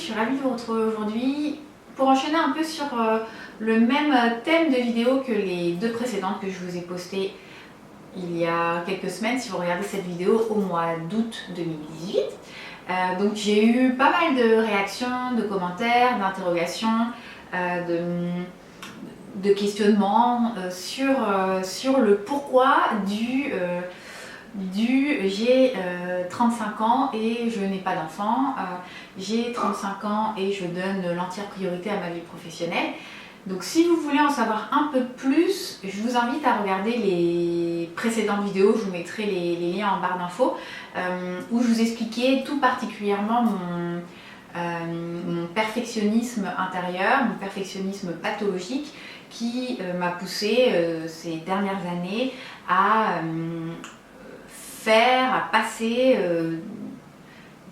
suis ravie de vous retrouver aujourd'hui pour enchaîner un peu sur le même thème de vidéo que les deux précédentes que je vous ai postées il y a quelques semaines, si vous regardez cette vidéo au mois d'août 2018. Donc j'ai eu pas mal de réactions, de commentaires, d'interrogations, de questionnements sur le pourquoi du j'ai 35 ans et je n'ai pas d'enfant, j'ai 35 ans et je donne l'entière priorité à ma vie professionnelle. Donc si vous voulez en savoir un peu plus, je vous invite à regarder les précédentes vidéos, je vous mettrai les liens en barre d'infos, où je vous expliquais tout particulièrement mon perfectionnisme intérieur, mon perfectionnisme pathologique qui m'a poussé ces dernières années à passer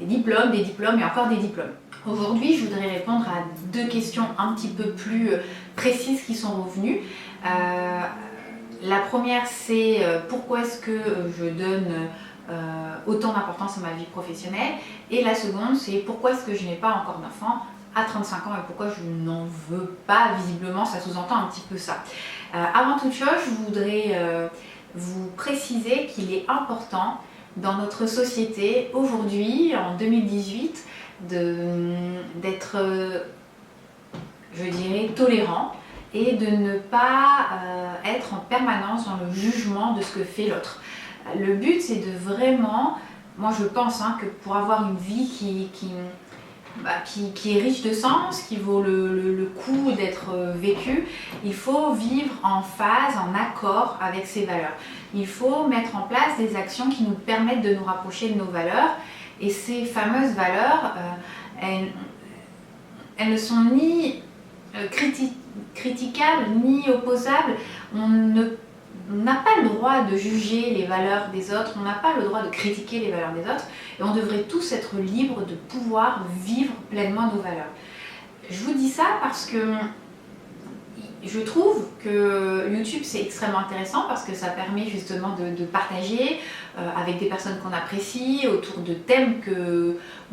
des diplômes et encore des diplômes. Aujourd'hui, je voudrais répondre à deux questions un petit peu plus précises qui sont revenues. La première, c'est pourquoi est-ce que je donne autant d'importance à ma vie professionnelle, et la seconde, c'est pourquoi est-ce que je n'ai pas encore d'enfant à 35 ans et pourquoi je n'en veux pas. Visiblement, ça sous-entend un petit peu ça. Avant toute chose, je voudrais vous préciser qu'il est important dans notre société aujourd'hui, en 2018, d'être, je dirais, tolérant et de ne pas être en permanence dans le jugement de ce que fait l'autre. Le but, c'est de vraiment, moi je pense que pour avoir une vie qui est riche de sens, qui vaut le coup d'être vécue, il faut vivre en phase, en accord avec ses valeurs. Il faut mettre en place des actions qui nous permettent de nous rapprocher de nos valeurs. Et ces fameuses valeurs, elles ne sont ni critiquables ni opposables. On n'a pas le droit de juger les valeurs des autres, on n'a pas le droit de critiquer les valeurs des autres, et on devrait tous être libres de pouvoir vivre pleinement nos valeurs. Je vous dis ça parce que je trouve que YouTube c'est extrêmement intéressant parce que ça permet justement de partager avec des personnes qu'on apprécie autour de thèmes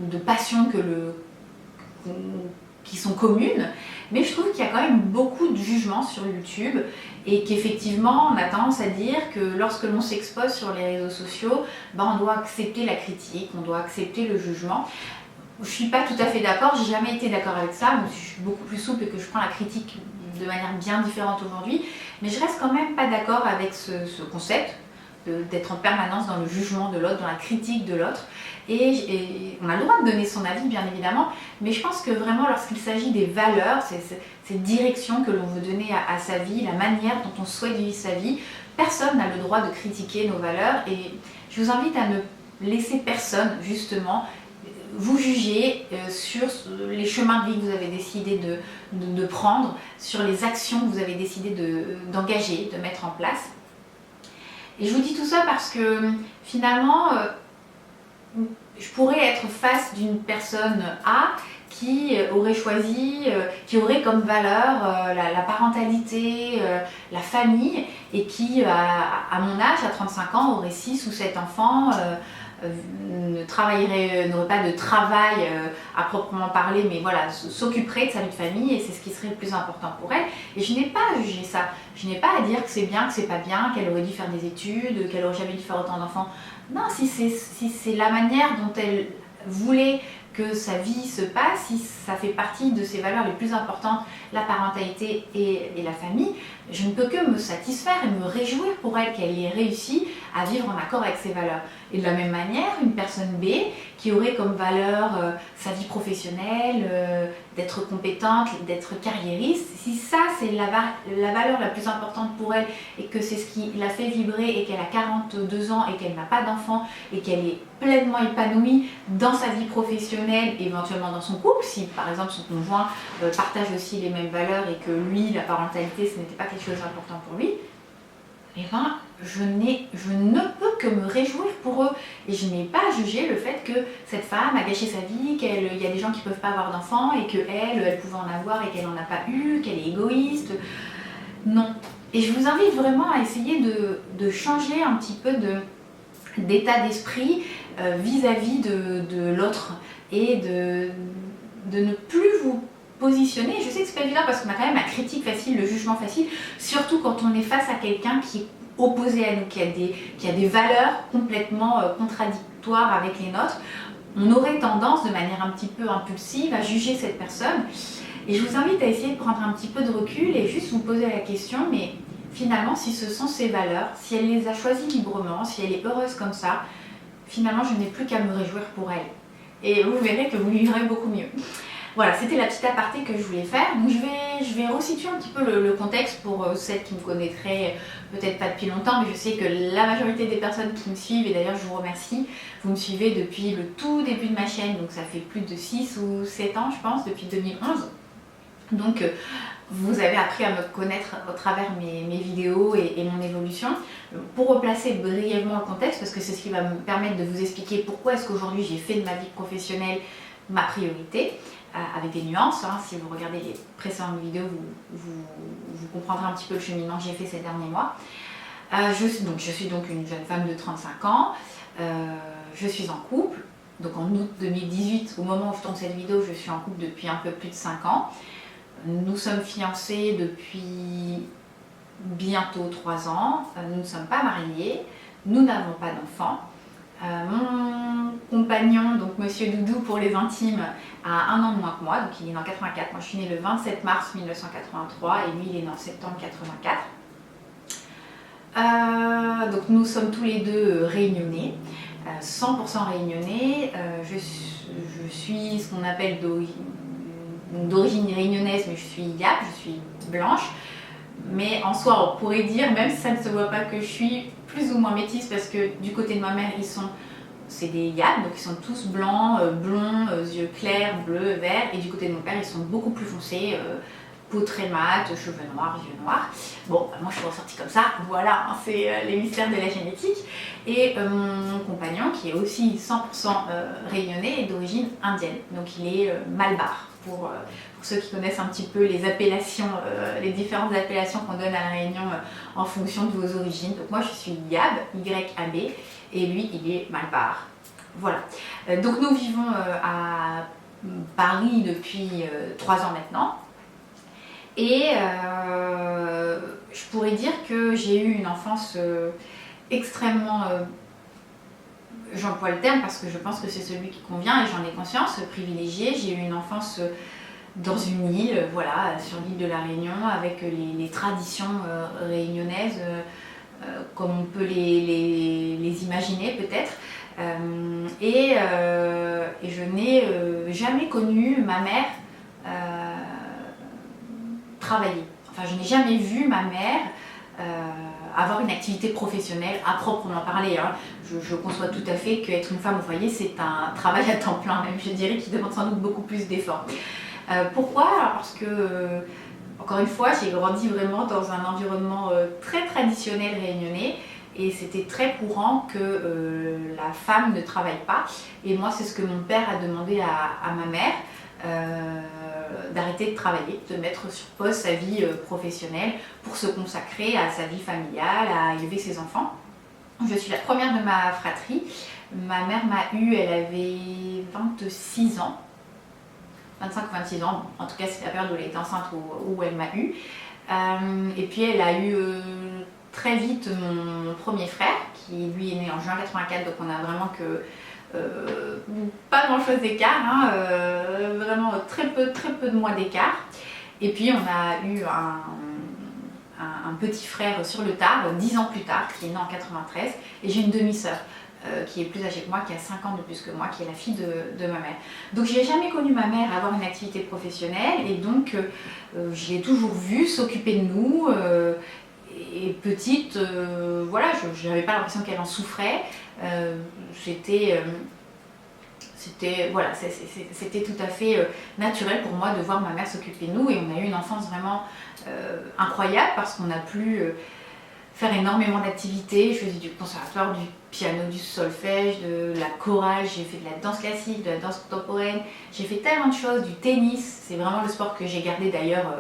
ou de passions qui sont communes, mais je trouve qu'il y a quand même beaucoup de jugements sur YouTube et qu'effectivement on a tendance à dire que lorsque l'on s'expose sur les réseaux sociaux, on doit accepter la critique, on doit accepter le jugement. Je ne suis pas tout à fait d'accord, j'ai jamais été d'accord avec ça, même si je suis beaucoup plus souple et que je prends la critique de manière bien différente aujourd'hui, mais je reste quand même pas d'accord avec ce concept d'être en permanence dans le jugement de l'autre, dans la critique de l'autre. Et on a le droit de donner son avis, bien évidemment, mais je pense que vraiment lorsqu'il s'agit des valeurs, cette direction que l'on veut donner à sa vie, la manière dont on souhaite vivre sa vie, personne n'a le droit de critiquer nos valeurs, et je vous invite à ne laisser personne, justement, vous juger sur les chemins de vie que vous avez décidé de prendre, sur les actions que vous avez décidé d'engager, de mettre en place. Et je vous dis tout ça parce que finalement, je pourrais être face d'une personne A qui aurait choisi, qui aurait comme valeur la parentalité, la famille, et qui, à mon âge, à 35 ans, aurait 6 ou 7 enfants, n'aurait pas de travail à proprement parler, mais voilà, s'occuperait de sa vie de famille, et c'est ce qui serait le plus important pour elle. Et je n'ai pas à juger ça, je n'ai pas à dire que c'est bien, que c'est pas bien, qu'elle aurait dû faire des études, qu'elle aurait jamais dû faire autant d'enfants. Non, si c'est la manière dont elle voulait que sa vie se passe, si ça fait partie de ses valeurs les plus importantes, la parentalité et la famille, je ne peux que me satisfaire et me réjouir pour elle qu'elle ait réussi à vivre en accord avec ses valeurs. Et de la même manière, une personne B qui aurait comme valeur sa vie professionnelle, d'être compétente, d'être carriériste, si ça c'est la valeur la plus importante pour elle et que c'est ce qui la fait vibrer et qu'elle a 42 ans et qu'elle n'a pas d'enfant et qu'elle est pleinement épanouie dans sa vie professionnelle et éventuellement dans son couple, si par exemple son conjoint partage aussi les mêmes valeurs et que lui, la parentalité, ce n'était pas quelque chose d'important pour lui, eh ben, je ne peux que me réjouir pour eux. Et je n'ai pas à juger le fait que cette femme a gâché sa vie, qu'il y a des gens qui ne peuvent pas avoir d'enfants et qu'elle pouvait en avoir et qu'elle n'en a pas eu, qu'elle est égoïste. Non. Et je vous invite vraiment à essayer de changer un petit peu d'état d'esprit vis-à-vis de l'autre et de ne plus vous positionner. Je sais que c'est pas évident parce qu'on a quand même la critique facile, le jugement facile, surtout quand on est face à quelqu'un qui est opposé à nous, qui a des valeurs complètement contradictoires avec les nôtres. On aurait tendance, de manière un petit peu impulsive, à juger cette personne. Et je vous invite à essayer de prendre un petit peu de recul et juste vous poser la question, mais finalement, si ce sont ses valeurs, si elle les a choisies librement, si elle est heureuse comme ça, finalement, je n'ai plus qu'à me réjouir pour elle. Et vous verrez que vous vivrez beaucoup mieux. Voilà, c'était la petite aparté que je voulais faire. Donc je vais resituer un petit peu le contexte pour celles qui me connaîtraient peut-être pas depuis longtemps, mais je sais que la majorité des personnes qui me suivent, et d'ailleurs je vous remercie, vous me suivez depuis le tout début de ma chaîne, donc ça fait plus de 6 ou 7 ans je pense, depuis 2011. Donc vous avez appris à me connaître au travers mes vidéos et mon évolution. Pour replacer brièvement le contexte, parce que c'est ce qui va me permettre de vous expliquer pourquoi est-ce qu'aujourd'hui j'ai fait de ma vie professionnelle ma priorité, avec des nuances. Hein. Si vous regardez les précédentes vidéos, vous comprendrez un petit peu le cheminement que j'ai fait ces derniers mois. Je suis donc une jeune femme de 35 ans, je suis en couple, donc en août 2018, au moment où je tourne cette vidéo, je suis en couple depuis un peu plus de 5 ans. Nous sommes fiancés depuis bientôt 3 ans, nous ne sommes pas mariés, nous n'avons pas d'enfants. Mon compagnon, donc Monsieur Doudou pour les intimes, a 1 an de moins que moi, donc il est né en 84. Moi je suis née le 27 mars 1983 et lui il est né en septembre 84. Donc nous sommes tous les deux réunionnais, 100% réunionnais. Je suis ce qu'on appelle d'origine réunionnaise, mais je suis yap, je suis blanche. Mais en soi, on pourrait dire, même si ça ne se voit pas, que je suis plus ou moins métisse parce que du côté de ma mère, c'est des Yap, donc ils sont tous blancs, blonds, yeux clairs, bleus, verts. Et du côté de mon père, ils sont beaucoup plus foncés, peau très mate, cheveux noirs, yeux noirs. Bon, moi je suis ressortie comme ça, voilà, hein, c'est les mystères de la génétique. Et mon compagnon, qui est aussi 100% réunionnais, est d'origine indienne, donc il est Malbar. Pour ceux qui connaissent un petit peu les appellations, les différentes appellations qu'on donne à la Réunion en fonction de vos origines. Donc moi je suis Yab, Y-A-B, et lui il est Malbar. Voilà. Donc nous vivons à Paris depuis 3 ans maintenant. Et je pourrais dire que j'ai eu une enfance extrêmement... J'emploie le terme parce que je pense que c'est celui qui convient et j'en ai conscience, privilégiée. J'ai eu une enfance dans une île, voilà, sur l'île de la Réunion, avec les traditions réunionnaises, comme on peut les imaginer peut-être. Et je n'ai jamais connu ma mère travailler. Enfin, je n'ai jamais vu ma mère avoir une activité professionnelle à proprement parler. Hein. Je conçois tout à fait qu'être une femme au foyer, c'est un travail à temps plein, même je dirais, qui demande sans doute beaucoup plus d'efforts. Pourquoi? Parce que, encore une fois, j'ai grandi vraiment dans un environnement très traditionnel réunionnais et c'était très courant que la femme ne travaille pas. Et moi, c'est ce que mon père a demandé à ma mère. D'arrêter de travailler, de mettre sur pause sa vie professionnelle pour se consacrer à sa vie familiale, à élever ses enfants. Je suis la première de ma fratrie. Ma mère m'a eue, elle avait 26 ans, 25 ou 26 ans, en tout cas c'est la période où elle était enceinte où elle m'a eue. Et puis elle a eu très vite mon premier frère, qui lui est né en juin 84, donc on a vraiment que pas grand chose d'écart, hein, vraiment très peu de mois d'écart. Et puis on a eu un petit frère sur le tard, 10 ans plus tard, qui est né en 93, et j'ai une demi-sœur qui est plus âgée que moi, qui a 5 ans de plus que moi, qui est la fille de ma mère. Donc je n'ai jamais connu ma mère avoir une activité professionnelle, et donc je l'ai toujours vue s'occuper de nous. Et petite, voilà, je n'avais pas l'impression qu'elle en souffrait. Voilà, c'était tout à fait naturel pour moi de voir ma mère s'occuper de nous et on a eu une enfance vraiment incroyable parce qu'on a pu faire énormément d'activités. Je faisais du conservatoire, du piano, du solfège, de la chorale, j'ai fait de la danse classique, de la danse contemporaine, j'ai fait tellement de choses, du tennis, c'est vraiment le sport que j'ai gardé d'ailleurs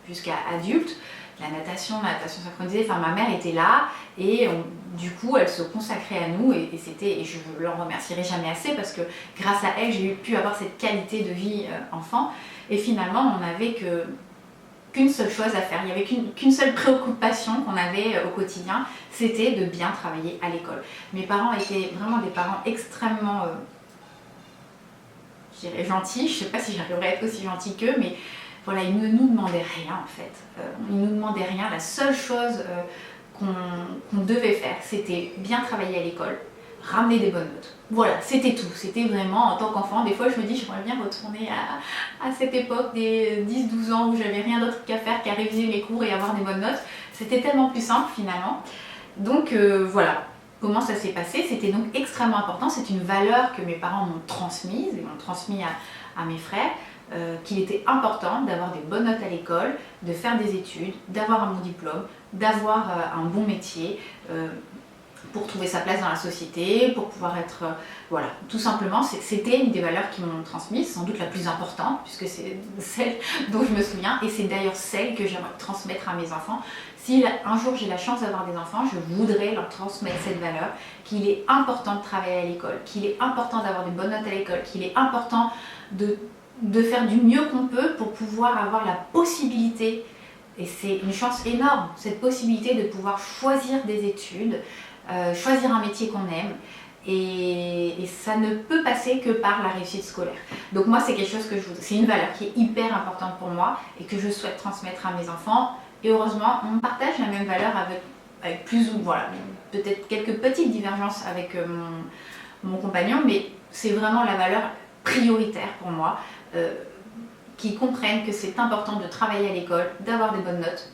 jusqu'à adulte. La natation synchronisée, enfin ma mère était là et du coup, elle se consacrait à nous et je ne leur remercierai jamais assez parce que grâce à elle, j'ai pu avoir cette qualité de vie enfant. Et finalement, on n'avait qu'une seule chose à faire. Il n'y avait qu'une seule préoccupation qu'on avait au quotidien, c'était de bien travailler à l'école. Mes parents étaient vraiment des parents extrêmement, je dirais, gentils. Je ne sais pas si j'arriverais à être aussi gentille qu'eux, mais voilà, ils ne nous demandaient rien en fait. Ils ne nous demandaient rien. La seule chose qu'on devait faire, c'était bien travailler à l'école, ramener des bonnes notes. Voilà, c'était tout. C'était vraiment, en tant qu'enfant, des fois je me dis j'aimerais bien retourner à cette époque des 10-12 ans où j'avais rien d'autre qu'à faire qu'à réviser mes cours et avoir des bonnes notes. C'était tellement plus simple finalement. Donc voilà comment ça s'est passé. C'était donc extrêmement important. C'est une valeur que mes parents m'ont transmise et m'ont transmis à mes frères. Qu'il était important d'avoir des bonnes notes à l'école, de faire des études, d'avoir un bon diplôme, d'avoir un bon métier pour trouver sa place dans la société, pour pouvoir être... voilà, tout simplement, c'était une des valeurs qui m'ont transmise, sans doute la plus importante, puisque c'est celle dont je me souviens, et c'est d'ailleurs celle que j'aimerais transmettre à mes enfants. Si un jour j'ai la chance d'avoir des enfants, je voudrais leur transmettre cette valeur, qu'il est important de travailler à l'école, qu'il est important d'avoir des bonnes notes à l'école, qu'il est important de faire du mieux qu'on peut pour pouvoir avoir la possibilité, et c'est une chance énorme, cette possibilité de pouvoir choisir des études, choisir un métier qu'on aime, et ça ne peut passer que par la réussite scolaire. Donc moi c'est quelque chose que c'est une valeur qui est hyper importante pour moi et que je souhaite transmettre à mes enfants, et heureusement on partage la même valeur avec plus ou voilà, peut-être quelques petites divergences avec mon compagnon, mais c'est vraiment la valeur prioritaire pour moi, qui comprennent que c'est important de travailler à l'école, d'avoir des bonnes notes,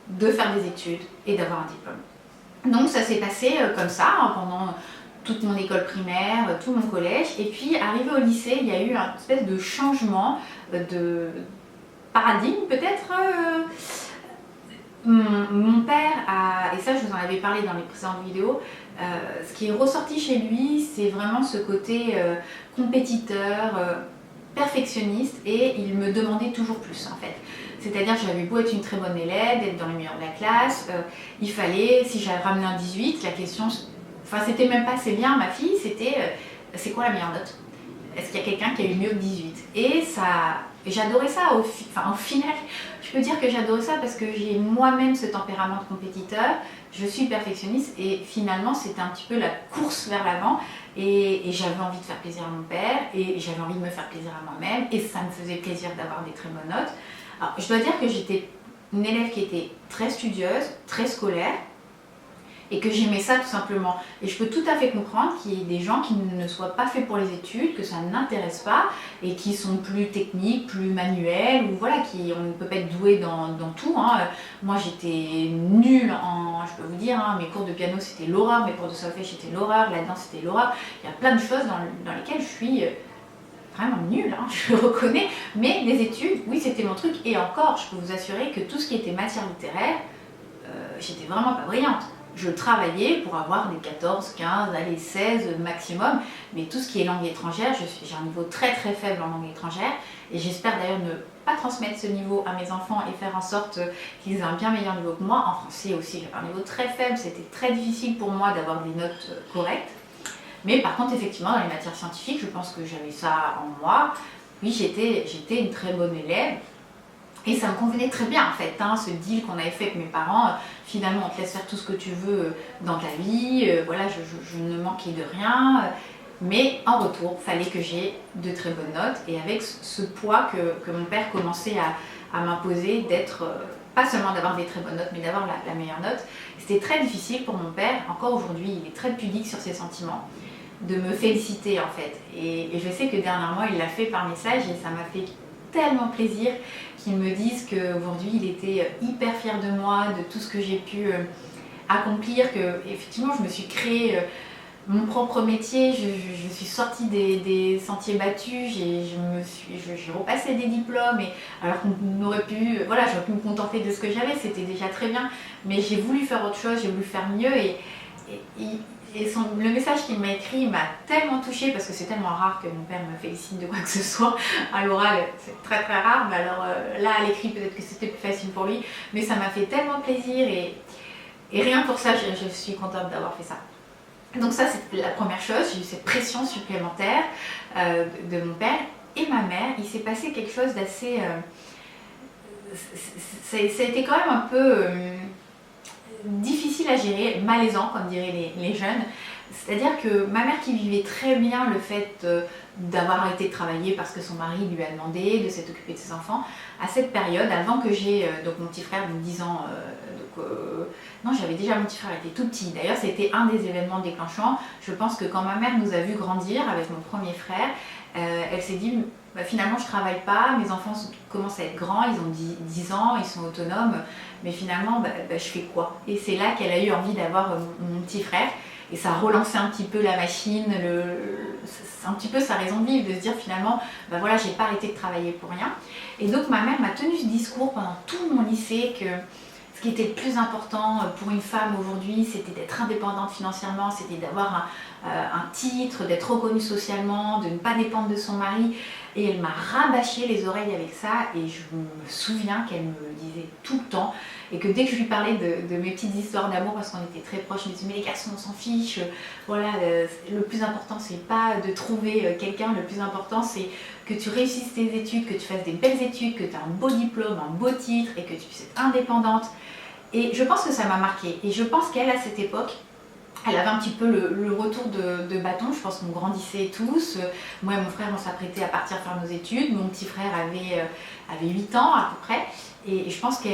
de faire des études et d'avoir un diplôme. Donc ça s'est passé comme ça pendant toute mon école primaire, tout mon collège, et puis arrivé au lycée, il y a eu une espèce de changement de paradigme peut-être. Mon père et ça je vous en avais parlé dans les précédentes vidéos, ce qui est ressorti chez lui, c'est vraiment ce côté compétiteur, perfectionniste, et il me demandait toujours plus en fait. C'est-à-dire que j'avais beau être une très bonne élève, être dans les meilleurs de la classe, il fallait, si j'avais ramené un 18, la question, enfin c'était même pas c'est bien ma fille, c'était c'est quoi la meilleure note? Est-ce qu'il y a quelqu'un qui a eu mieux que 18? Et j'adorais ça, au final, je peux dire que j'adorais ça parce que j'ai moi-même ce tempérament de compétiteur, je suis perfectionniste et finalement c'était un petit peu la course vers l'avant, et j'avais envie de faire plaisir à mon père et j'avais envie de me faire plaisir à moi-même, et ça me faisait plaisir d'avoir des très bonnes notes. Alors je dois dire que j'étais une élève qui était très studieuse, très scolaire, et que j'aimais ça tout simplement. Et je peux tout à fait comprendre qu'il y ait des gens qui ne soient pas faits pour les études, que ça n'intéresse pas, et qui sont plus techniques, plus manuels, ou voilà, on ne peut pas être doué dans tout. Hein. Moi j'étais nulle je peux vous dire, hein, mes cours de piano c'était l'horreur, mes cours de solfège c'était l'horreur, la danse c'était l'horreur. Il y a plein de choses dans lesquelles je suis vraiment nulle, hein, je le reconnais, mais les études, oui c'était mon truc, et encore, je peux vous assurer que tout ce qui était matière littéraire, j'étais vraiment pas brillante. Je travaillais pour avoir des 14, 15, allez 16 maximum, mais tout ce qui est langue étrangère, j'ai un niveau très très faible en langue étrangère, et j'espère d'ailleurs ne pas transmettre ce niveau à mes enfants et faire en sorte qu'ils aient un bien meilleur niveau que moi. En français aussi, j'avais un niveau très faible, c'était très difficile pour moi d'avoir des notes correctes. Mais par contre, effectivement, dans les matières scientifiques, je pense que j'avais ça en moi. Oui, j'étais une très bonne élève. Et ça me convenait très bien en fait, hein, ce deal qu'on avait fait avec mes parents. Finalement, on te laisse faire tout ce que tu veux dans ta vie. Voilà, je ne manquais de rien. Mais en retour, il fallait que j'ai de très bonnes notes. Et avec ce poids que mon père commençait à m'imposer, d'être, pas seulement d'avoir des très bonnes notes, mais d'avoir la meilleure note, c'était très difficile pour mon père. Encore aujourd'hui, il est très pudique sur ses sentiments, de me féliciter en fait. Et je sais que dernièrement, il l'a fait par message et ça m'a fait tellement plaisir qu'il me dise qu'aujourd'hui il était hyper fier de moi, de tout ce que j'ai pu accomplir, que effectivement je me suis créé mon propre métier, je suis sortie des sentiers battus, j'ai repassé des diplômes, et alors qu'on aurait pu, voilà, j'aurais pu me contenter de ce que j'avais, c'était déjà très bien, mais j'ai voulu faire autre chose, j'ai voulu faire mieux, et le message qu'il m'a écrit m'a tellement touchée, parce que c'est tellement rare que mon père me félicite de quoi que ce soit. À l'oral, c'est très très rare, mais alors là à l'écrit peut-être que c'était plus facile pour lui, mais ça m'a fait tellement plaisir, Et rien pour ça, je suis contente d'avoir fait ça. Donc ça, c'est la première chose, j'ai eu cette pression supplémentaire de mon père. Et ma mère, il s'est passé quelque chose d'assez... ça a été quand même un peu difficile à gérer, malaisant, comme diraient les jeunes. C'est-à-dire que ma mère qui vivait très bien le fait d'avoir arrêté de travailler parce que son mari lui a demandé de s'être occupé de ses enfants, à cette période, avant que j'ai donc mon petit frère de 10 ans, non, j'avais déjà mon petit frère, il était tout petit. D'ailleurs, c'était un des événements déclenchants. Je pense que quand ma mère nous a vu grandir avec mon premier frère, elle s'est dit, bah, finalement, je ne travaille pas, mes enfants commencent à être grands, ils ont 10 ans, ils sont autonomes, mais finalement, je fais quoi? Et c'est là qu'elle a eu envie d'avoir mon petit frère. Et ça a relancé un petit peu la machine, c'est un petit peu sa raison de vivre, de se dire finalement, ben voilà, j'ai pas arrêté de travailler pour rien. Et donc ma mère m'a tenu ce discours pendant tout mon lycée que ce qui était le plus important pour une femme aujourd'hui, c'était d'être indépendante financièrement, c'était d'avoir un titre, d'être reconnue socialement, de ne pas dépendre de son mari. Et elle m'a rabâché les oreilles avec ça et je me souviens qu'elle me le disait tout le temps et que dès que je lui parlais de mes petites histoires d'amour, parce qu'on était très proches, je me disais mais les garçons on s'en fiche, voilà, le plus important c'est pas de trouver quelqu'un, le plus important c'est que tu réussisses tes études, que tu fasses des belles études, que tu aies un beau diplôme, un beau titre et que tu puisses être indépendante. Et je pense que ça m'a marquée et je pense qu'elle à cette époque, elle avait un petit peu le retour de bâton, je pense qu'on grandissait tous. Moi et mon frère, on s'apprêtait à partir faire nos études. Mon petit frère avait 8 ans à peu près. Et je pense que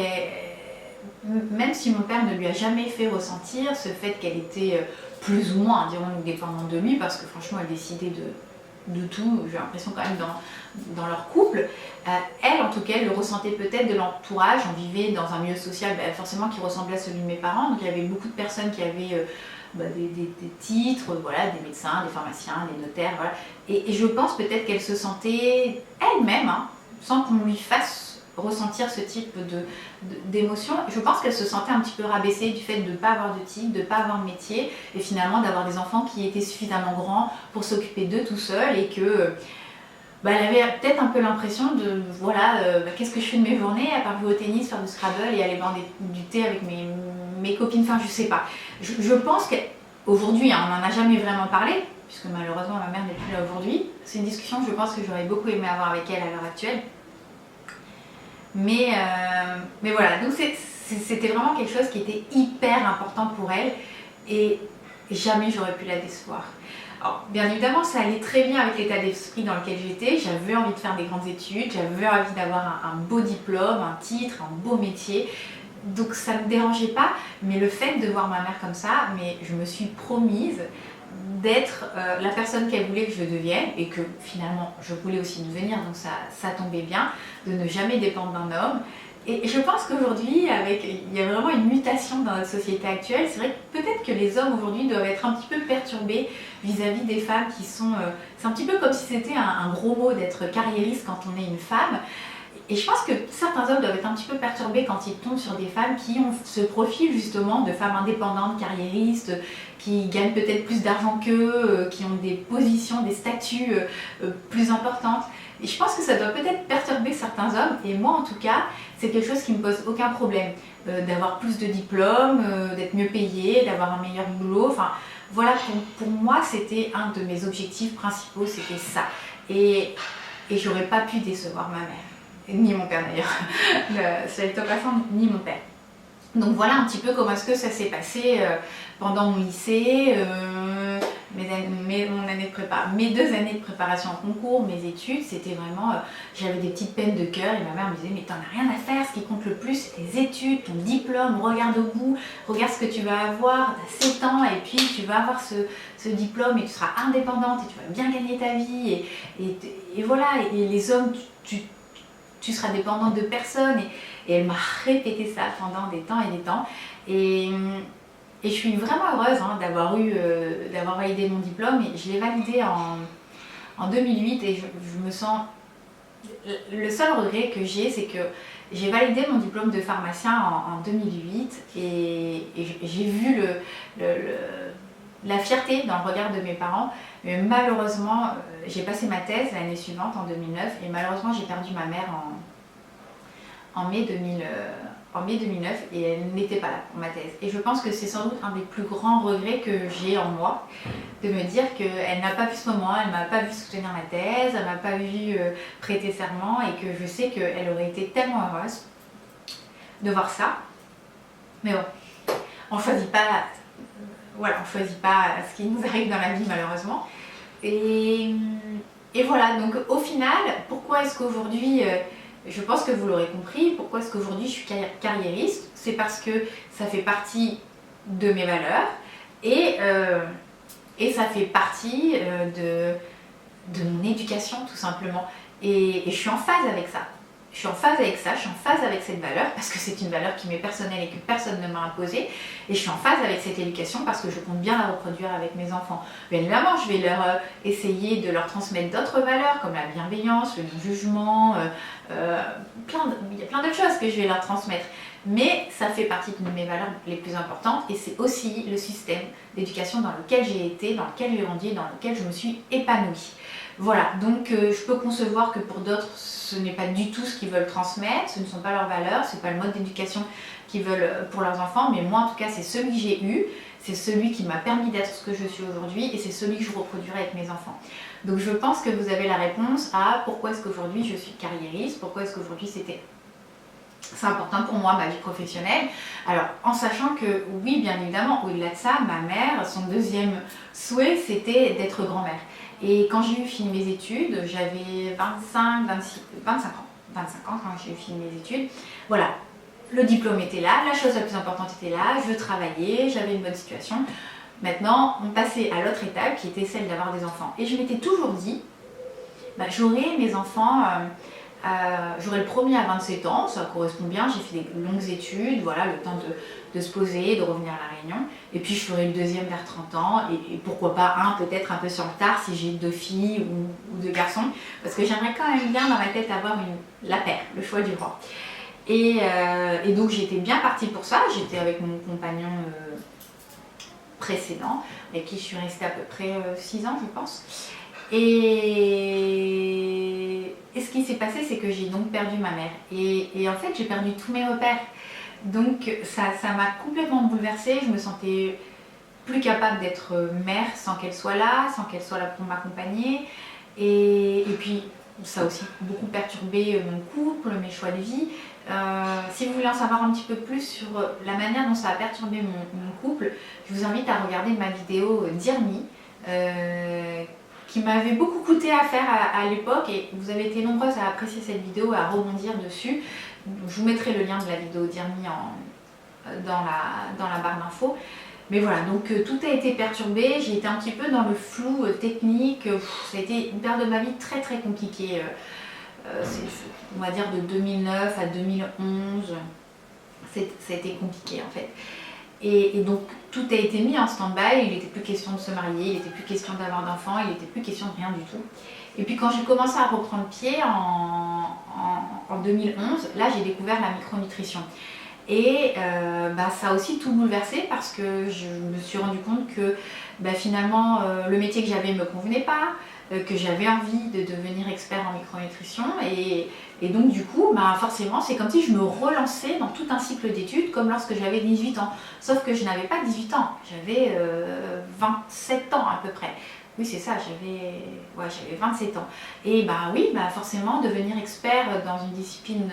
même si mon père ne lui a jamais fait ressentir ce fait qu'elle était plus ou moins, dirons-nous, dépendante de lui, parce que franchement, elle décidait de tout, j'ai l'impression quand même dans leur couple. Elle, en tout cas, elle le ressentait peut-être de l'entourage. On vivait dans un milieu social forcément qui ressemblait à celui de mes parents. Donc il y avait beaucoup de personnes qui avaient... des titres, voilà, des médecins, des pharmaciens, des notaires, voilà. Et je pense peut-être qu'elle se sentait elle-même, hein, sans qu'on lui fasse ressentir ce type d'émotion, je pense qu'elle se sentait un petit peu rabaissée du fait de ne pas avoir de titre, de ne pas avoir de métier, et finalement d'avoir des enfants qui étaient suffisamment grands pour s'occuper d'eux tout seuls, et que elle avait peut-être un peu l'impression de, voilà, qu'est-ce que je fais de mes journées, à part jouer au tennis, faire du Scrabble et aller boire du thé avec mes copines, enfin je sais pas. Je pense qu'aujourd'hui, on n'en a jamais vraiment parlé, puisque malheureusement ma mère n'est plus là aujourd'hui. C'est une discussion je pense que j'aurais beaucoup aimé avoir avec elle à l'heure actuelle. Mais voilà, donc c'était vraiment quelque chose qui était hyper important pour elle et jamais j'aurais pu la décevoir. Alors, bien évidemment, ça allait très bien avec l'état d'esprit dans lequel j'étais. J'avais envie de faire des grandes études, j'avais envie d'avoir un beau diplôme, un titre, un beau métier. Donc ça ne me dérangeait pas, mais le fait de voir ma mère comme ça, mais je me suis promise d'être la personne qu'elle voulait que je devienne et que finalement je voulais aussi devenir, donc ça tombait bien, de ne jamais dépendre d'un homme. Et je pense qu'aujourd'hui, il y a vraiment une mutation dans notre société actuelle. C'est vrai que peut-être que les hommes aujourd'hui doivent être un petit peu perturbés vis-à-vis des femmes qui sont... c'est un petit peu comme si c'était un gros mot d'être carriériste quand on est une femme. Et je pense que certains hommes doivent être un petit peu perturbés quand ils tombent sur des femmes qui ont ce profil justement de femmes indépendantes, carriéristes, qui gagnent peut-être plus d'argent qu'eux, qui ont des positions, des statuts plus importantes. Et je pense que ça doit peut-être perturber certains hommes, et moi en tout cas, c'est quelque chose qui ne me pose aucun problème. D'avoir plus de diplômes, d'être mieux payé, d'avoir un meilleur boulot, enfin voilà, pour moi c'était un de mes objectifs principaux, c'était ça. Et j'aurais pas pu décevoir ma mère. Ni mon père d'ailleurs, ça n'était pas passant, ni mon père. Donc voilà un petit peu comment est-ce que ça s'est passé pendant mon lycée, mes 2 années de préparation en concours, mes études, c'était vraiment, j'avais des petites peines de cœur et ma mère me disait mais t'en as rien à faire, ce qui compte le plus c'est tes études, ton diplôme, regarde au bout, regarde ce que tu vas avoir, t'as 7 ans et puis tu vas avoir ce diplôme et tu seras indépendante et tu vas bien gagner ta vie et voilà, et les hommes, tu seras dépendante de personne et elle m'a répété ça pendant des temps et des temps et je suis vraiment heureuse d'avoir validé mon diplôme et je l'ai validé en 2008 et je me sens... Le seul regret que j'ai, c'est que j'ai validé mon diplôme de pharmacien en 2008 et j'ai vu la fierté dans le regard de mes parents, mais malheureusement, j'ai passé ma thèse l'année suivante, en 2009, et malheureusement, j'ai perdu ma mère en mai en mai 2009 et elle n'était pas là pour ma thèse. Et je pense que c'est sans doute un des plus grands regrets que j'ai en moi, de me dire qu'elle n'a pas vu ce moment, elle ne m'a pas vu soutenir ma thèse, elle ne m'a pas vu prêter serment et que je sais qu'elle aurait été tellement heureuse de voir ça. Mais bon, on ne choisit pas, voilà, on choisit pas ce qui nous arrive dans la vie malheureusement. Et voilà, donc au final, pourquoi est-ce qu'aujourd'hui, je pense que vous l'aurez compris, pourquoi est-ce qu'aujourd'hui je suis carriériste? C'est parce que ça fait partie de mes valeurs et ça fait partie de mon éducation tout simplement. Et je suis en phase avec ça. Je suis en phase avec ça, je suis en phase avec cette valeur parce que c'est une valeur qui m'est personnelle et que personne ne m'a imposée. Et je suis en phase avec cette éducation parce que je compte bien la reproduire avec mes enfants. Bien évidemment, je vais leur essayer de leur transmettre d'autres valeurs comme la bienveillance, le non-jugement, il y a plein d'autres choses que je vais leur transmettre. Mais ça fait partie de mes valeurs les plus importantes et c'est aussi le système d'éducation dans lequel j'ai été, dans lequel j'ai grandi, dans lequel je me suis épanouie. Voilà, donc je peux concevoir que pour d'autres, ce n'est pas du tout ce qu'ils veulent transmettre, ce ne sont pas leurs valeurs, ce n'est pas le mode d'éducation qu'ils veulent pour leurs enfants, mais moi en tout cas c'est celui que j'ai eu, c'est celui qui m'a permis d'être ce que je suis aujourd'hui et c'est celui que je reproduirai avec mes enfants. Donc je pense que vous avez la réponse à pourquoi est-ce qu'aujourd'hui je suis carriériste, pourquoi est-ce qu'aujourd'hui c'est important pour moi, ma vie professionnelle. Alors, en sachant que, oui, bien évidemment, au-delà de ça, ma mère, son deuxième souhait, c'était d'être grand-mère. Et quand j'ai eu fini mes études, j'avais 25 ans quand j'ai eu fini mes études. Voilà, le diplôme était là, la chose la plus importante était là, je travaillais, j'avais une bonne situation. Maintenant, on passait à l'autre étape qui était celle d'avoir des enfants. Et je m'étais toujours dit, j'aurai mes enfants... j'aurai le premier à 27 ans, ça correspond bien, j'ai fait des longues études, voilà, le temps de se poser, de revenir à La Réunion. Et puis je ferai le deuxième vers 30 ans, et pourquoi pas un peut-être un peu sur le tard si j'ai 2 filles ou 2 garçons, parce que j'aimerais quand même bien dans ma tête avoir la paire, le choix du roi. Et donc j'étais bien partie pour ça, j'étais avec mon compagnon précédent, avec qui je suis restée à peu près 6 ans je pense. Et ce qui s'est passé, c'est que j'ai donc perdu ma mère. Et en fait, j'ai perdu tous mes repères. Donc ça m'a complètement bouleversée. Je me sentais plus capable d'être mère sans qu'elle soit là pour m'accompagner. Et puis, ça a aussi beaucoup perturbé mon couple, mes choix de vie. Si vous voulez en savoir un petit peu plus sur la manière dont ça a perturbé mon couple, je vous invite à regarder ma vidéo Dear Me, qui m'avait beaucoup coûté à faire à l'époque et vous avez été nombreuses à apprécier cette vidéo, à rebondir dessus. Je vous mettrai le lien de la vidéo Dear Me dans la barre d'infos. Mais voilà, donc tout a été perturbé, j'ai été un petit peu dans le flou technique, ça a été une période de ma vie très très compliquée, on va dire de 2009 à 2011, ça a été compliqué en fait. Et donc tout a été mis en stand-by, il n'était plus question de se marier, il n'était plus question d'avoir d'enfants, il n'était plus question de rien du tout. Et puis quand j'ai commencé à reprendre pied en 2011, là j'ai découvert la micronutrition. Et ça a aussi tout bouleversé parce que je me suis rendu compte que finalement le métier que j'avais ne me convenait pas, que j'avais envie de devenir expert en micronutrition et donc du coup forcément c'est comme si je me relançais dans tout un cycle d'études comme lorsque j'avais 18 ans, sauf que je n'avais pas 18 ans, j'avais 27 ans à peu près. Oui c'est ça, j'avais 27 ans et forcément devenir expert dans une discipline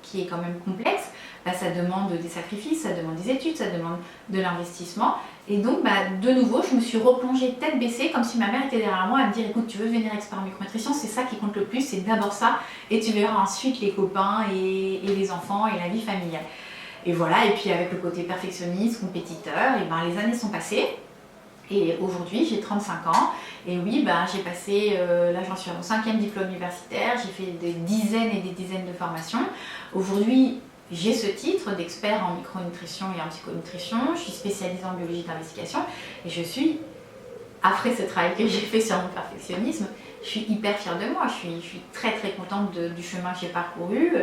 qui est quand même complexe, ça demande des sacrifices, ça demande des études, ça demande de l'investissement. Et donc, de nouveau, je me suis replongée tête baissée, comme si ma mère était derrière moi à me dire écoute, tu veux devenir expert en micronutrition, c'est ça qui compte le plus, c'est d'abord ça, et tu verras ensuite les copains et les enfants et la vie familiale. Et voilà, et puis avec le côté perfectionniste, compétiteur, et les années sont passées. Et aujourd'hui, j'ai 35 ans. Et oui, j'ai passé, là j'en suis à mon 5e diplôme universitaire, j'ai fait des dizaines et des dizaines de formations. Aujourd'hui, j'ai ce titre d'expert en micronutrition et en psychonutrition, je suis spécialisée en biologie d'investigation et je suis, après ce travail que j'ai fait sur mon perfectionnisme, je suis hyper fière de moi, je suis très très contente du chemin que j'ai parcouru.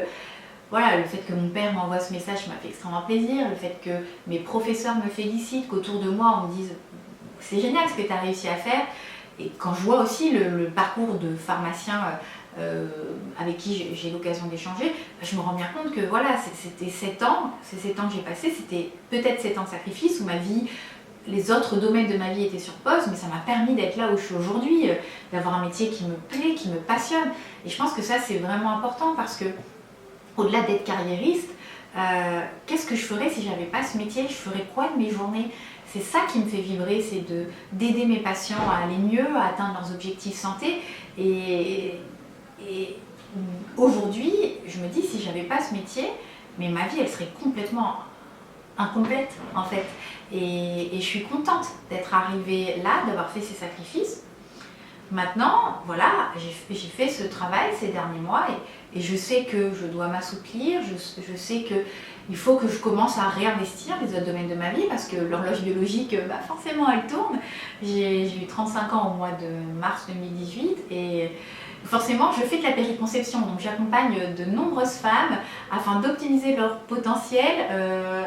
Voilà, le fait que mon père m'envoie ce message m'a fait extrêmement plaisir, le fait que mes professeurs me félicitent, qu'autour de moi on me dise c'est génial ce que tu as réussi à faire. Et quand je vois aussi le parcours de pharmacien avec qui j'ai l'occasion d'échanger, je me rends bien compte que voilà, c'était 7 ans, ces 7 ans que j'ai passés, c'était peut-être 7 ans de sacrifice où ma vie, les autres domaines de ma vie étaient sur pause, mais ça m'a permis d'être là où je suis aujourd'hui, d'avoir un métier qui me plaît, qui me passionne. Et je pense que ça, c'est vraiment important parce que, au-delà d'être carriériste, qu'est-ce que je ferais si j'avais pas ce métier? Je ferais quoi de mes journées? C'est ça qui me fait vibrer, c'est d'aider mes patients à aller mieux, à atteindre leurs objectifs santé. Et aujourd'hui, je me dis, si j'avais pas ce métier, mais ma vie, elle serait complètement incomplète, en fait. Et je suis contente d'être arrivée là, d'avoir fait ces sacrifices. Maintenant, voilà, j'ai fait ce travail ces derniers mois et je sais que je dois m'assouplir, je sais qu'il faut que je commence à réinvestir les autres domaines de ma vie parce que l'horloge biologique, forcément, elle tourne. J'ai eu 35 ans au mois de mars 2018 et forcément, je fais de la périconception, donc j'accompagne de nombreuses femmes afin d'optimiser leur potentiel,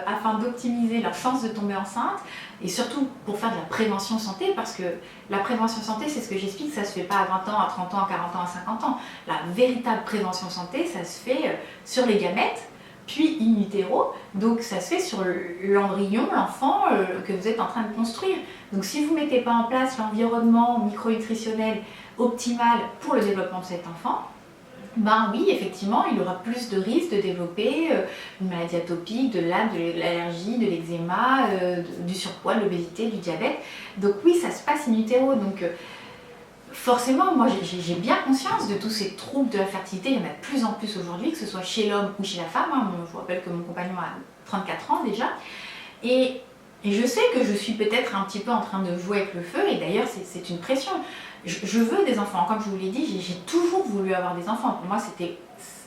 afin d'optimiser leur chance de tomber enceinte et surtout pour faire de la prévention santé parce que la prévention santé, c'est ce que j'explique, ça se fait pas à 20 ans, à 30 ans, à 40 ans, à 50 ans. La véritable prévention santé, ça se fait sur les gamètes, puis in utero, donc ça se fait sur l'embryon, l'enfant que vous êtes en train de construire. Donc si vous ne mettez pas en place l'environnement micronutritionnel optimal pour le développement de cet enfant, ben oui, effectivement, il aura plus de risques de développer une maladie atopique, de l'asthme, de l'allergie, de l'eczéma, du surpoids, de l'obésité, du diabète. Donc oui, ça se passe in utero. Donc forcément, moi j'ai bien conscience de tous ces troubles de la fertilité. Il y en a de plus en plus aujourd'hui, que ce soit chez l'homme ou chez la femme. Je vous rappelle que mon compagnon a 34 ans déjà. Et je sais que je suis peut-être un petit peu en train de jouer avec le feu. Et d'ailleurs, c'est une pression. Je veux des enfants, comme je vous l'ai dit, j'ai toujours voulu avoir des enfants. Pour moi,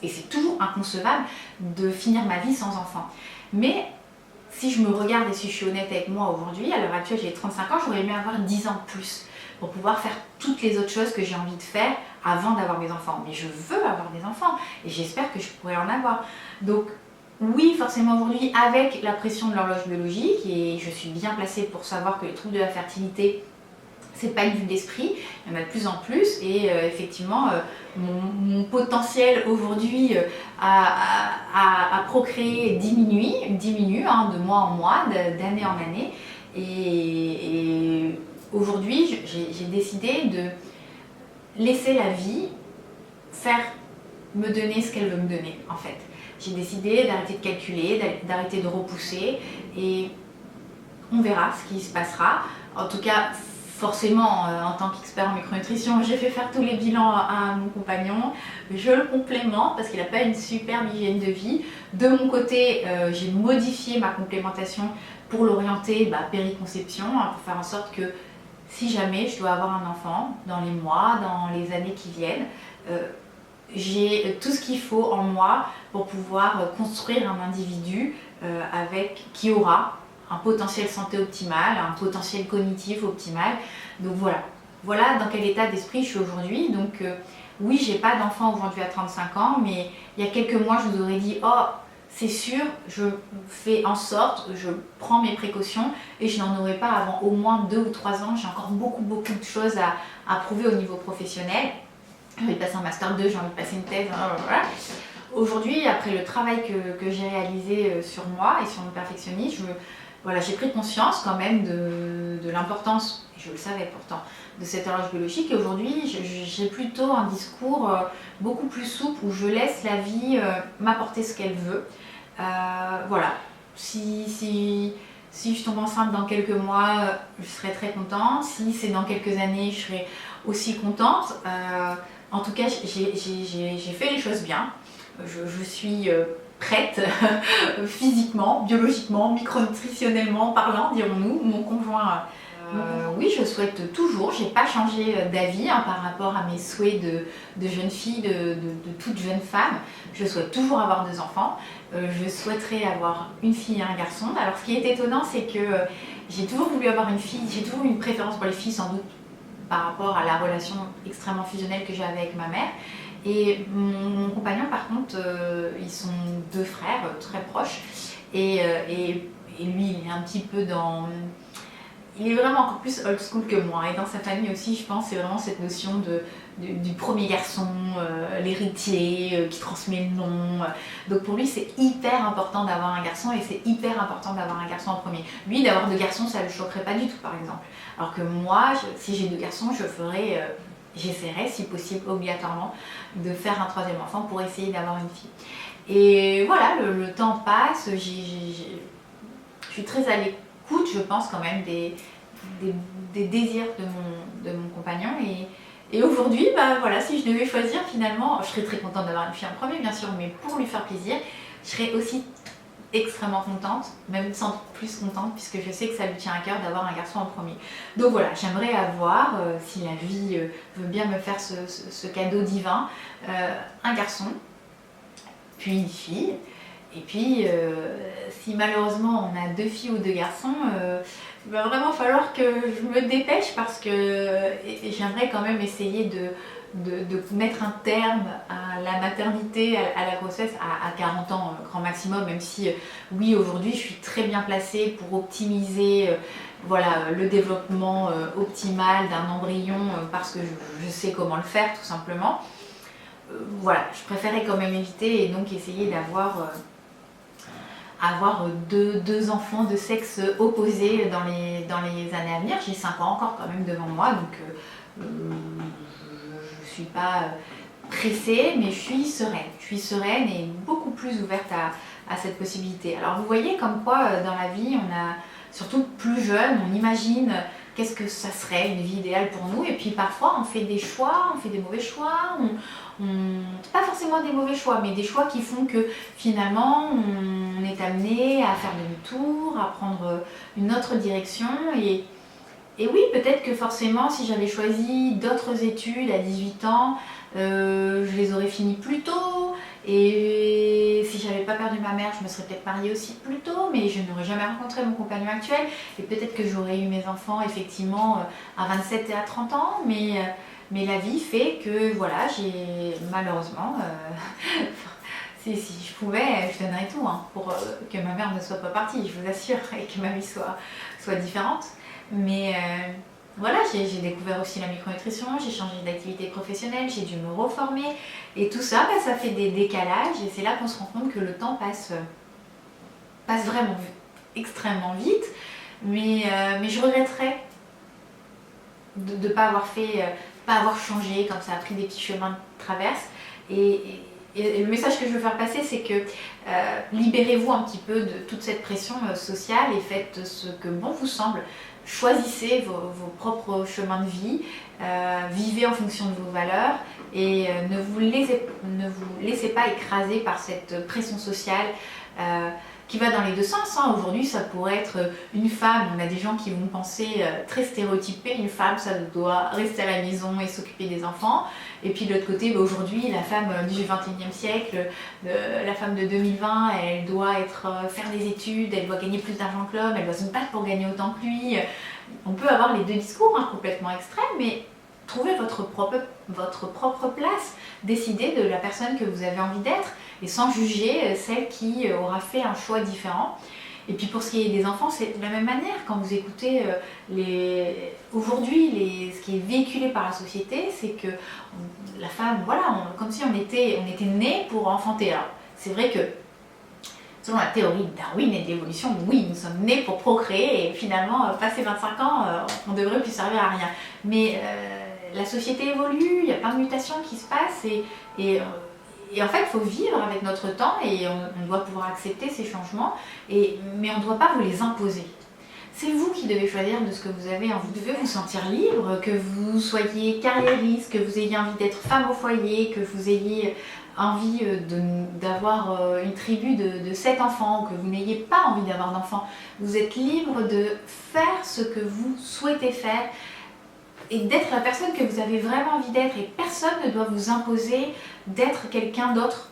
et c'est toujours inconcevable de finir ma vie sans enfants. Mais si je me regarde et si je suis honnête avec moi aujourd'hui, à l'heure actuelle, j'ai 35 ans, j'aurais aimé avoir 10 ans de plus pour pouvoir faire toutes les autres choses que j'ai envie de faire avant d'avoir mes enfants. Mais je veux avoir des enfants et j'espère que je pourrai en avoir. Donc, oui, forcément aujourd'hui, avec la pression de l'horloge biologique, et je suis bien placée pour savoir que les troubles de la fertilité, c'est pas une vue d'esprit, il y en a de plus en plus et effectivement mon potentiel aujourd'hui à procréer diminue de mois en mois, d'année en année et aujourd'hui j'ai décidé de laisser la vie me donner ce qu'elle veut me donner en fait. J'ai décidé d'arrêter de calculer, d'arrêter de repousser et on verra ce qui se passera. En tout cas, forcément, en tant qu'expert en micronutrition, j'ai fait faire tous les bilans à mon compagnon. Je le complémente parce qu'il n'a pas une superbe hygiène de vie. De mon côté, j'ai modifié ma complémentation pour l'orienter périconception, pour faire en sorte que si jamais je dois avoir un enfant dans les mois, dans les années qui viennent, j'ai tout ce qu'il faut en moi pour pouvoir construire un individu qui aura un potentiel santé optimal, un potentiel cognitif optimal. Donc voilà dans quel état d'esprit je suis aujourd'hui. Donc oui, j'ai pas d'enfant aujourd'hui à 35 ans, mais il y a quelques mois, je vous aurais dit « Oh, c'est sûr, je fais en sorte, je prends mes précautions et je n'en aurai pas avant au moins 2 ou 3 ans. J'ai encore beaucoup de choses à prouver au niveau professionnel. J'ai envie de passer un Master 2, j'ai envie de passer une thèse, voilà. » Aujourd'hui, après le travail que j'ai réalisé sur moi et sur mon perfectionnisme, j'ai pris conscience quand même de l'importance, et je le savais pourtant, de cette horloge biologique. Et aujourd'hui, j'ai plutôt un discours beaucoup plus souple où je laisse la vie m'apporter ce qu'elle veut. Si je tombe enceinte dans quelques mois, je serai très contente. Si c'est dans quelques années, je serai aussi contente. En tout cas, j'ai fait les choses bien. Je suis prête, physiquement, biologiquement, micronutritionnellement parlant, dirons-nous. Mon conjoint, oui, je souhaite toujours, j'ai pas changé d'avis par rapport à mes souhaits de jeune fille, de toute jeune femme. Je souhaite toujours avoir 2 enfants. Je souhaiterais avoir une fille et un garçon. Alors ce qui est étonnant, c'est que j'ai toujours voulu avoir une fille, j'ai toujours eu une préférence pour les filles, sans doute par rapport à la relation extrêmement fusionnelle que j'avais avec ma mère. Et mon compagnon, par contre, ils sont 2 frères très proches. Et lui, il est un petit peu dans... Il est vraiment encore plus old school que moi. Et dans sa famille aussi, je pense, c'est vraiment cette notion du premier garçon, l'héritier qui transmet le nom. Donc pour lui c'est hyper important d'avoir un garçon et c'est hyper important d'avoir un garçon en premier. Lui d'avoir 2 garçons ça ne le choquerait pas du tout par exemple. Alors que moi si j'ai 2 garçons j'essaierai si possible obligatoirement de faire un 3e enfant pour essayer d'avoir une fille. Et voilà, le temps passe, je suis très à l'écoute je pense quand même des désirs de mon compagnon et aujourd'hui, bah, voilà, si je devais choisir finalement, je serais très contente d'avoir une fille en premier bien sûr, mais pour lui faire plaisir, je serais aussi extrêmement contente, même sans plus contente puisque je sais que ça lui tient à cœur d'avoir un garçon en premier. Donc voilà, j'aimerais avoir, si la vie veut bien me faire ce cadeau divin, un garçon, puis une fille. Et puis, si malheureusement on a 2 filles ou 2 garçons, il va vraiment falloir que je me dépêche parce que j'aimerais quand même essayer de mettre un terme à la maternité, à la grossesse à 40 ans grand maximum, même si oui aujourd'hui je suis très bien placée pour optimiser voilà, le développement optimal d'un embryon parce que je sais comment le faire tout simplement. Voilà, je préférais quand même éviter et donc essayer d'avoir deux enfants de sexe opposé dans les années à venir. J'ai 5 ans encore quand même devant moi, donc je ne suis pas pressée, mais je suis sereine. Je suis sereine et beaucoup plus ouverte à cette possibilité. Alors vous voyez comme quoi dans la vie, on a, surtout plus jeune, on imagine qu'est-ce que ça serait une vie idéale pour nous et puis parfois on fait des choix, on fait des mauvais choix, pas forcément des mauvais choix mais des choix qui font que finalement on est amené à faire demi-tour, à prendre une autre direction et oui peut-être que forcément si j'avais choisi d'autres études à 18 ans je les aurais finies plus tôt et si j'avais pas perdu ma mère je me serais peut-être mariée aussi plus tôt mais je n'aurais jamais rencontré mon compagnon actuel et peut-être que j'aurais eu mes enfants effectivement à 27 et à 30 ans mais la vie fait que voilà j'ai malheureusement si je pouvais je donnerais tout hein, pour que ma mère ne soit pas partie je vous assure et que ma vie soit différente mais voilà, j'ai découvert aussi la micronutrition, j'ai changé d'activité professionnelle, j'ai dû me reformer et tout ça, bah, ça fait des décalages et c'est là qu'on se rend compte que le temps passe vraiment extrêmement vite mais je regretterais de ne pas avoir pas avoir changé comme ça a pris des petits chemins de traverse et le message que je veux faire passer c'est que libérez-vous un petit peu de toute cette pression sociale et faites ce que bon vous semble. Choisissez vos propres chemins de vie, vivez en fonction de vos valeurs et ne vous laissez pas écraser par cette pression sociale qui va dans les deux sens. Hein. Aujourd'hui, ça pourrait être une femme, on a des gens qui vont penser très stéréotypé, une femme, ça doit rester à la maison et s'occuper des enfants. Et puis de l'autre côté, bah, aujourd'hui, la femme du 21e siècle, la femme de 2020, elle doit faire des études, elle doit gagner plus d'argent que l'homme, elle doit se battre pour gagner autant que lui. On peut avoir les deux discours hein, complètement extrêmes, mais trouvez votre propre place, décidez de la personne que vous avez envie d'être et sans juger celle qui aura fait un choix différent. Et puis pour ce qui est des enfants, c'est de la même manière. Quand vous écoutez aujourd'hui ce qui est véhiculé par la société, c'est que la femme, voilà, comme si on était né pour enfanter. Alors c'est vrai que selon la théorie de Darwin et de l'évolution, oui, nous sommes nés pour procréer et finalement, passé 25 ans, on devrait plus servir à rien. Mais la société évolue, il y a plein de mutations qui se passent et en fait, il faut vivre avec notre temps et on doit pouvoir accepter ces changements, mais on ne doit pas vous les imposer. C'est vous qui devez choisir de ce que vous avez envie. Vous devez vous sentir libre, que vous soyez carriériste, que vous ayez envie d'être femme au foyer, que vous ayez envie d'avoir une tribu de 7 enfants, que vous n'ayez pas envie d'avoir d'enfants. Vous êtes libre de faire ce que vous souhaitez faire et d'être la personne que vous avez vraiment envie d'être et personne ne doit vous imposer d'être quelqu'un d'autre.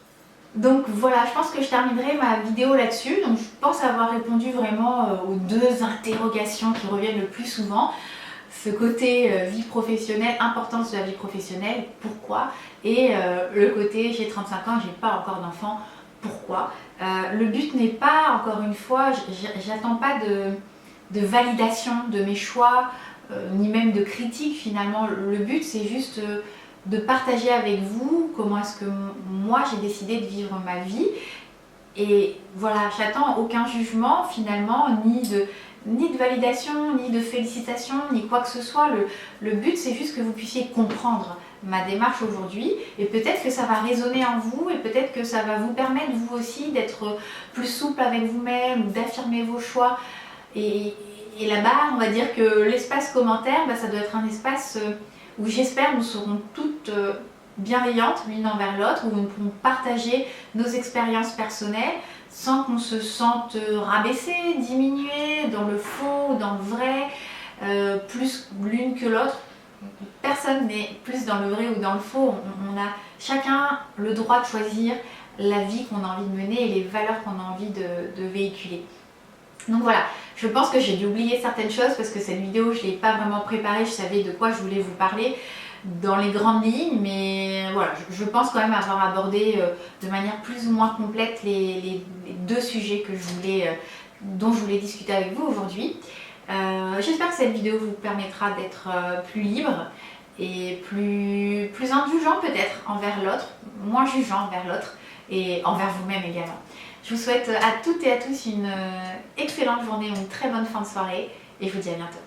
Donc voilà, je pense que je terminerai ma vidéo là-dessus. Donc je pense avoir répondu vraiment aux 2 interrogations qui reviennent le plus souvent. Ce côté vie professionnelle, importance de la vie professionnelle, pourquoi? Et le côté j'ai 35 ans, j'ai pas encore d'enfant, pourquoi? Le but n'est pas, encore une fois, j'attends pas de validation de mes choix, ni même de critique finalement. Le but c'est juste de partager avec vous comment est-ce que moi j'ai décidé de vivre ma vie. Et voilà, j'attends aucun jugement finalement, ni de validation, ni de félicitations, ni quoi que ce soit. Le but, c'est juste que vous puissiez comprendre ma démarche aujourd'hui, et peut-être que ça va résonner en vous, et peut-être que ça va vous permettre vous aussi d'être plus souple avec vous-même, ou d'affirmer vos choix. Et là-bas, on va dire que l'espace commentaire, ça doit être un espace où j'espère nous serons toutes bienveillantes l'une envers l'autre, où nous pourrons partager nos expériences personnelles sans qu'on se sente rabaissé, diminué, dans le faux, dans le vrai, plus l'une que l'autre. Personne n'est plus dans le vrai ou dans le faux. On a chacun le droit de choisir la vie qu'on a envie de mener et les valeurs qu'on a envie de véhiculer. Donc voilà, je pense que j'ai dû oublier certaines choses parce que cette vidéo, je ne l'ai pas vraiment préparée, je savais de quoi je voulais vous parler dans les grandes lignes, mais voilà, je pense quand même avoir abordé de manière plus ou moins complète les deux sujets dont je voulais discuter avec vous aujourd'hui. J'espère que cette vidéo vous permettra d'être plus libre et plus indulgent peut-être envers l'autre, moins jugeant envers l'autre et envers vous-même également. Je vous souhaite à toutes et à tous une excellente journée, une très bonne fin de soirée et je vous dis à bientôt.